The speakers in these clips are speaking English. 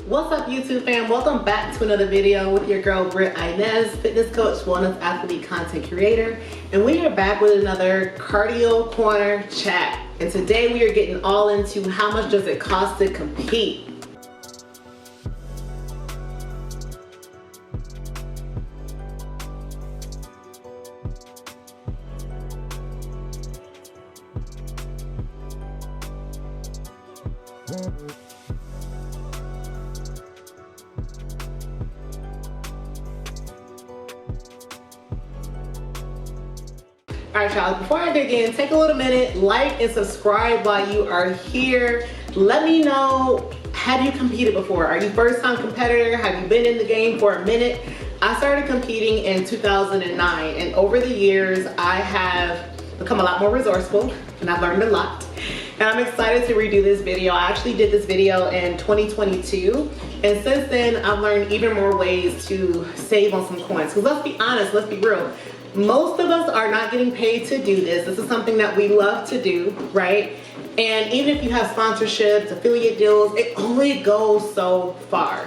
What's up, YouTube fam? Welcome back to another video with your girl Britt Inez, fitness coach, wellness athlete, content creator, and we are back with another cardio corner chat. And today we are getting all into how much does it cost to compete. Alright y'all, before I dig in, take a little minute, like and subscribe while you are here. Let me know, have you competed before? Are you first time competitor? Have you been in the game for a minute? I started competing in 2009 and over the years I have become a lot more resourceful and I've learned a lot. And I'm excited to redo this video. I actually did this video in 2022 and since then I've learned even more ways to save on some coins. Because let's be honest, let's be real. Most of us are not getting paid to do this. This is something that we love to do, right? And even if you have sponsorships, affiliate deals, it only goes so far.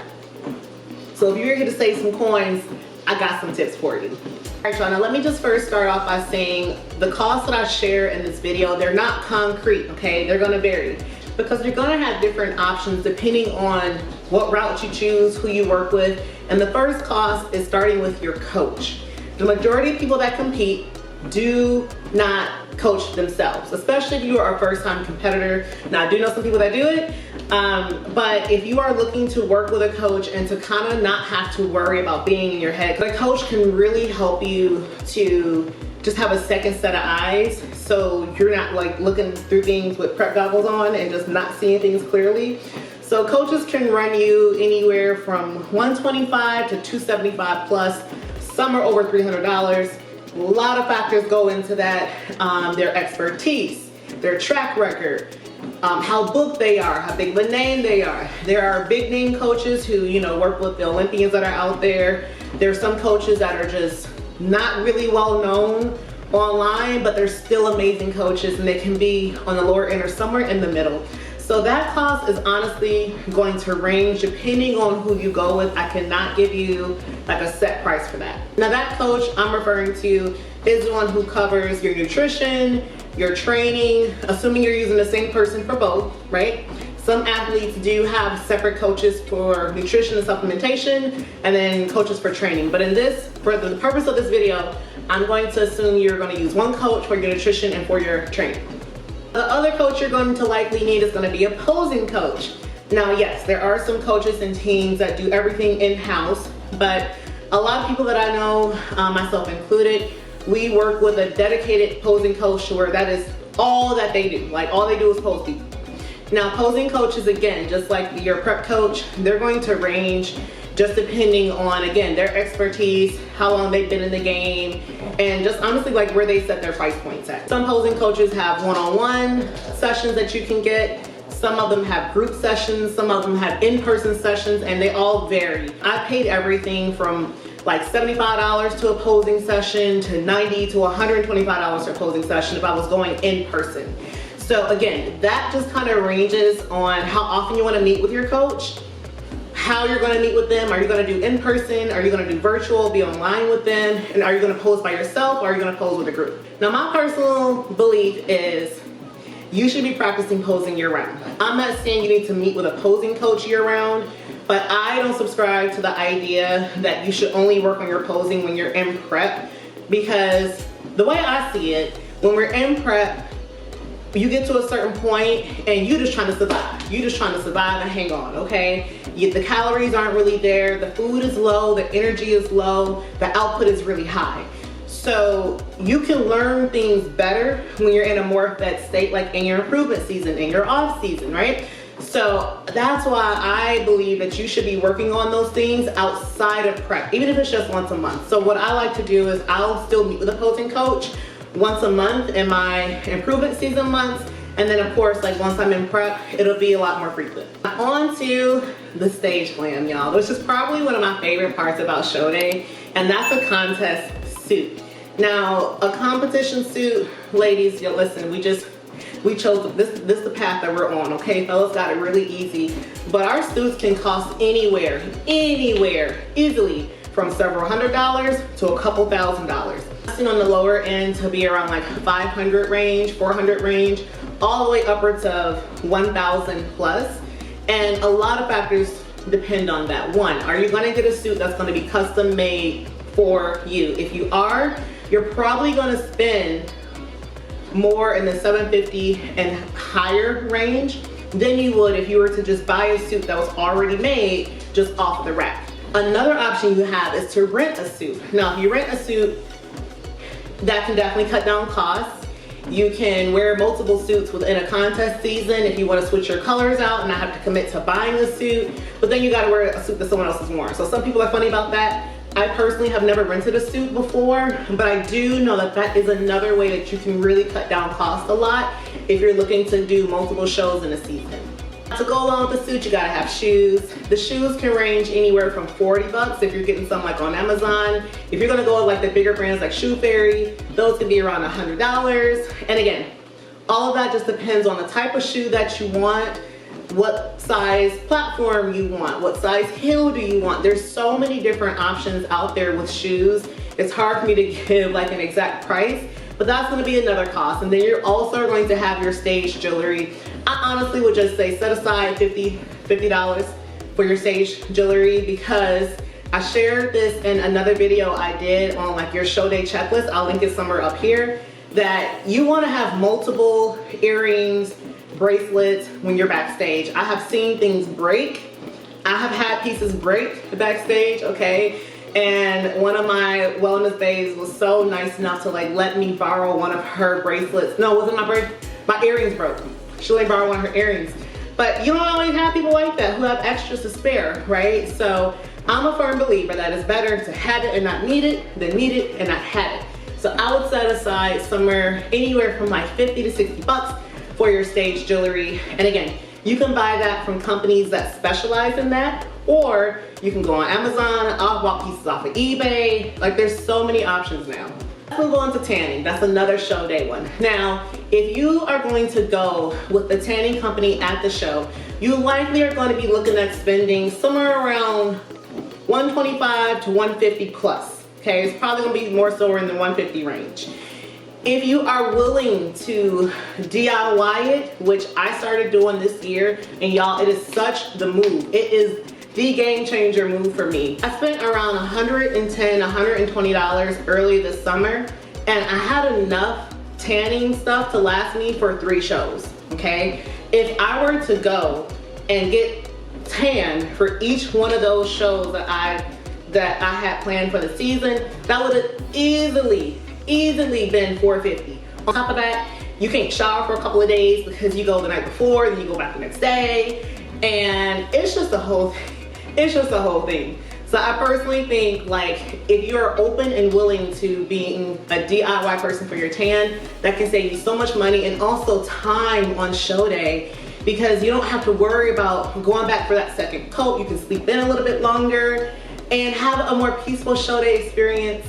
So if you're here to save some coins, I got some tips for you. All right, y'all, now let me just first start off by saying the costs that I share in this video, they're not concrete, okay? They're gonna vary because you're gonna have different options depending on what route you choose, who you work with. And the first cost is starting with your coach. The majority of people that compete do not coach themselves, especially if you are a first-time competitor. Now, I do know some people that do it, but if you are looking to work with a coach and to kind of not have to worry about being in your head, the coach can really help you to just have a second set of eyes so you're not like looking through things with prep goggles on and just not seeing things clearly. So coaches can run you anywhere from $125 to $275 plus. Some are over $300. A lot of factors go into that. Their expertise, their track record, how booked they are, how big of a name they are. There are big name coaches who, you know, work with the Olympians that are out there. There are some coaches that are just not really well known online, but they're still amazing coaches and they can be on the lower end or somewhere in the middle. So that cost is honestly going to range depending on who you go with. I cannot give you like a set price for that. Now that coach I'm referring to is the one who covers your nutrition, your training, assuming you're using the same person for both, right? Some athletes do have separate coaches for nutrition and supplementation and then coaches for training. But in this, for the purpose of this video, I'm going to assume you're going to use one coach for your nutrition and for your training. The other coach you're going to likely need is going to be a posing coach. Now, yes, there are some coaches and teams that do everything in-house, but a lot of people that I know, myself included, we work with a dedicated posing coach where that is all that they do. Like all they do is pose people. Now, posing coaches, again, just like your prep coach, they're going to range just depending on, again, their expertise, how long they've been in the game, and just honestly like where they set their price points at. Some posing coaches have one-on-one sessions that you can get. Some of them have group sessions, some of them have in-person sessions, and they all vary. I paid everything from like $75 to a posing session to $90 to $125 for a posing session if I was going in person. So again, that just kind of ranges on how often you want to meet with your coach, how you're going to meet with them. Are you going to do in person? Are you going to do virtual, be online with them? And are you going to pose by yourself or are you going to pose with a group? Now, my personal belief is you should be practicing posing year round. I'm not saying you need to meet with a posing coach year round, but I don't subscribe to the idea that you should only work on your posing when you're in prep, because the way I see it, when we're in prep, you get to a certain point and you're just trying to survive. You're just trying to survive and hang on, okay? The calories aren't really there, the food is low, the energy is low, the output is really high. So you can learn things better when you're in a more fed state, like in your improvement season, in your off season, right? So that's why I believe that you should be working on those things outside of prep, even if it's just once a month. So what I like to do is I'll still meet with a posing coach once a month in my improvement season months, and then of course, like once I'm in prep, it'll be a lot more frequent. On to the stage glam, y'all, which is probably one of my favorite parts about show day, and that's a contest suit. Now, a competition suit, ladies, listen, we chose this is the path that we're on, okay? Fellas got it really easy. But our suits can cost anywhere, easily from several $100s to a couple $1,000s. On the lower end to be around like 500 range, 400 range, all the way upwards of 1,000 plus. And a lot of factors depend on that. One, are you gonna get a suit that's gonna be custom made for you? If you are, you're probably gonna spend more in the $750 and higher range than you would if you were to just buy a suit that was already made just off the rack. Another option you have is to rent a suit. Now, if you rent a suit, that can definitely cut down costs. You can wear multiple suits within a contest season if you want to switch your colors out and not have to commit to buying a suit, but then you got to wear a suit that someone else is wearing. So some people are funny about that. I personally have never rented a suit before, but I do know that that is another way that you can really cut down cost a lot if you're looking to do multiple shows in a season. To go along with the suit, you gotta have shoes. The shoes can range anywhere from 40 bucks if you're getting some like on Amazon. If you're gonna go with like the bigger brands like Shoe Fairy, those can be around $100. And again, all of that just depends on the type of shoe that you want, what size platform you want, what size heel do you want. There's so many different options out there with shoes. It's hard for me to give like an exact price, but that's gonna be another cost. And then you're also going to have your stage jewelry. I honestly would just say set aside $50 for your stage jewelry, because I shared this in another video I did on like your show day checklist. I'll link it somewhere up here, that you wanna have multiple earrings, bracelets when you're backstage. I have seen things break. I have had pieces break backstage, okay? And one of my wellness babes was so nice enough to like let me borrow one of her bracelets. No, it wasn't my earrings broke. She let me borrow one of her earrings. But you don't always have people like that who have extras to spare, right? So I'm a firm believer that it's better to have it and not need it than need it and not have it. So I would set aside somewhere anywhere from like 50 to 60 bucks for your stage jewelry. And again, you can buy that from companies that specialize in that, or you can go on Amazon. I'll bought pieces off of eBay. Like there's so many options now. Let's move on to tanning. That's another show day one. Now, if you are going to go with the tanning company at the show, you likely are going to be looking at spending somewhere around $125 to $150 plus. Okay, it's probably gonna be more so in the $150 range. If you are willing to DIY it, which I started doing this year, and y'all, it is such the move. It is the game changer move for me. I spent around $110, $120 early this summer, and I had enough tanning stuff to last me for 3 shows, okay? If I were to go and get tan for each one of those shows that I had planned for the season, that would have easily been $450. On top of that, you can't shower for a couple of days because you go the night before, then you go back the next day, and it's just a whole thing. So I personally think, like, if you're open and willing to being a DIY person for your tan, that can save you so much money and also time on show day, because you don't have to worry about going back for that second coat. You can sleep in a little bit longer and have a more peaceful show day experience.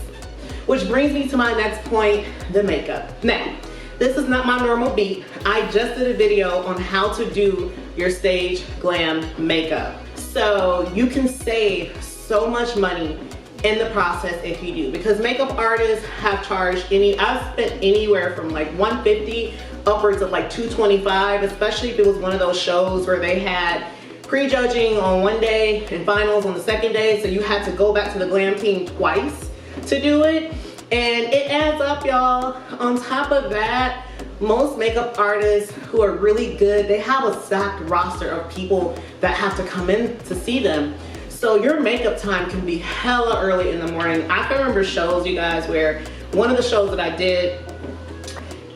Which brings me to my next point, the makeup. Now, this is not my normal beat. I just did a video on how to do your stage glam makeup. So you can save so much money in the process if you do, because makeup artists have charged I've spent anywhere from like $150 upwards of like $225, especially if it was one of those shows where they had pre-judging on one day and finals on the second day, so you had to go back to the glam team twice to do it, and it adds up, y'all. On top of that, most makeup artists who are really good, they have a stacked roster of people that have to come in to see them. So your makeup time can be hella early in the morning. I can remember shows, you guys, where one of the shows that I did,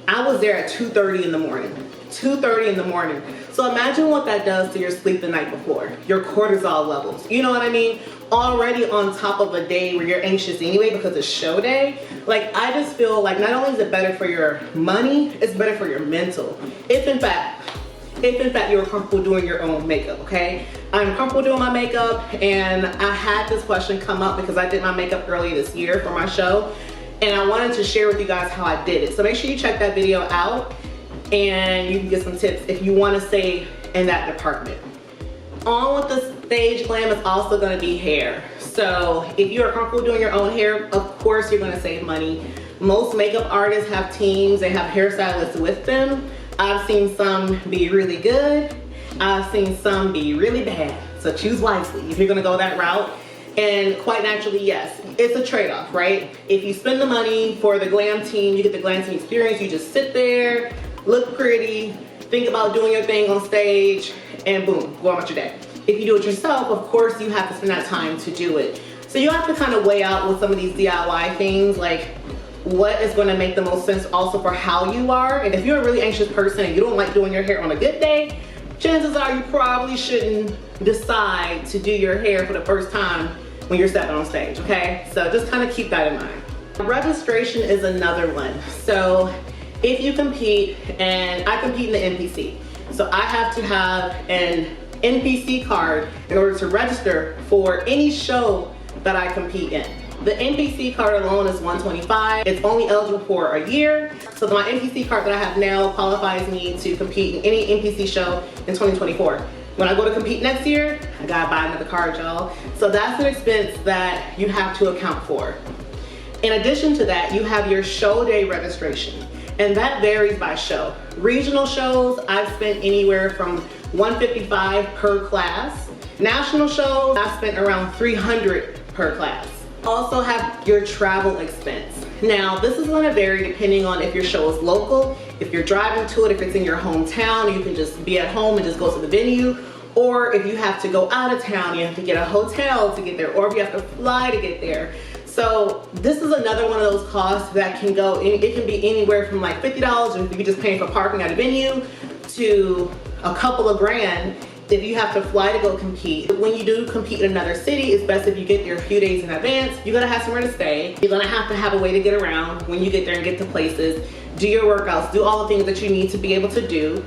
I was there at 2:30 in the morning. 2:30 in the morning. So imagine what that does to your sleep the night before, your cortisol levels. You know what I mean? Already on top of a day where you're anxious anyway because it's show day. Like, I just feel like not only is it better for your money, it's better for your mental. If in fact you're comfortable doing your own makeup, okay? I'm comfortable doing my makeup, and I had this question come up because I did my makeup early this year for my show, and I wanted to share with you guys how I did it. So make sure you check that video out. and you can get some tips if you want to save in that department. On with the stage glam is also going to be hair. So if you are comfortable doing your own hair, of course you're going to save money. Most makeup artists have teams, they have hairstylists with them. I've seen some be really good, I've seen some be really bad. So choose wisely if you're going to go that route. And quite naturally, yes, it's a trade-off, right? If you spend the money for the glam team, you get the glam team experience, you just sit there, look pretty, think about doing your thing on stage, and boom, go about your day. If you do it yourself, of course you have to spend that time to do it. So you have to kind of weigh out with some of these DIY things, like what is going to make the most sense also for how you are. And if you're a really anxious person and you don't like doing your hair on a good day, chances are you probably shouldn't decide to do your hair for the first time when you're stepping on stage, okay? So just kind of keep that in mind. Registration is another one. So if you compete, and I compete in the NPC, so I have to have an NPC card in order to register for any show that I compete in. The NPC card alone is $125. It's only eligible for a year. So my NPC card that I have now qualifies me to compete in any NPC show in 2024. When I go to compete next year, I gotta buy another card, y'all. So that's an expense that you have to account for. In addition to that, you have your show day registration, and that varies by show. Regional shows, I've spent anywhere from $155 per class. National shows, I've spent around $300 per class. Also have your travel expense. Now, this is gonna vary depending on if your show is local, if you're driving to it, if it's in your hometown, you can just be at home and just go to the venue, or if you have to go out of town, you have to get a hotel to get there, or if you have to fly to get there. So this is another one of those costs that can go, it can be anywhere from like $50 if you're just paying for parking at a venue to a couple of grand if you have to fly to go compete. When you do compete in another city, it's best if you get there a few days in advance. You're gonna have somewhere to stay. You're gonna have a way to get around when you get there and get to places. Do your workouts, do all the things that you need to be able to do.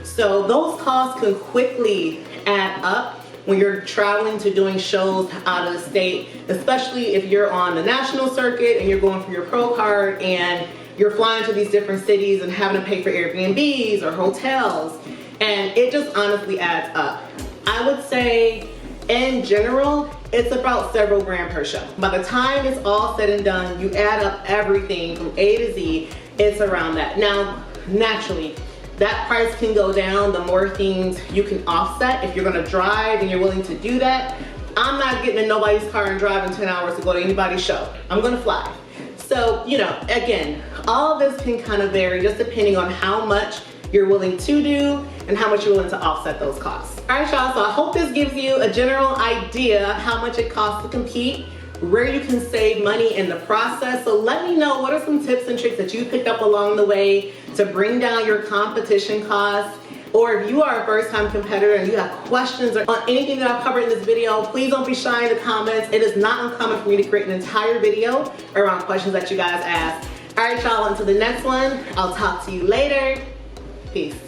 So those costs can quickly add up when you're traveling to doing shows out of the state, especially if you're on the national circuit and you're going for your pro card and you're flying to these different cities and having to pay for Airbnbs or hotels. And it just honestly adds up. I would say in general, it's about several grand per show. By the time it's all said and done, you add up everything from A to Z, it's around that. Now, naturally, that price can go down the more things you can offset. If you're gonna drive and you're willing to do that, I'm not getting in nobody's car and driving 10 hours to go to anybody's show. I'm gonna fly. So, you know, again, all of this can kind of vary just depending on how much you're willing to do and how much you're willing to offset those costs. All right, y'all, so I hope this gives you a general idea how much it costs to compete, where you can save money in the process. So let me know, what are some tips and tricks that you picked up along the way to bring down your competition costs? Or if you are a first-time competitor and you have questions on anything that I've covered in this video, please don't be shy in the comments. It is not uncommon for me to create an entire video around questions that you guys ask. All right, y'all, until the next one, I'll talk to you later. Peace.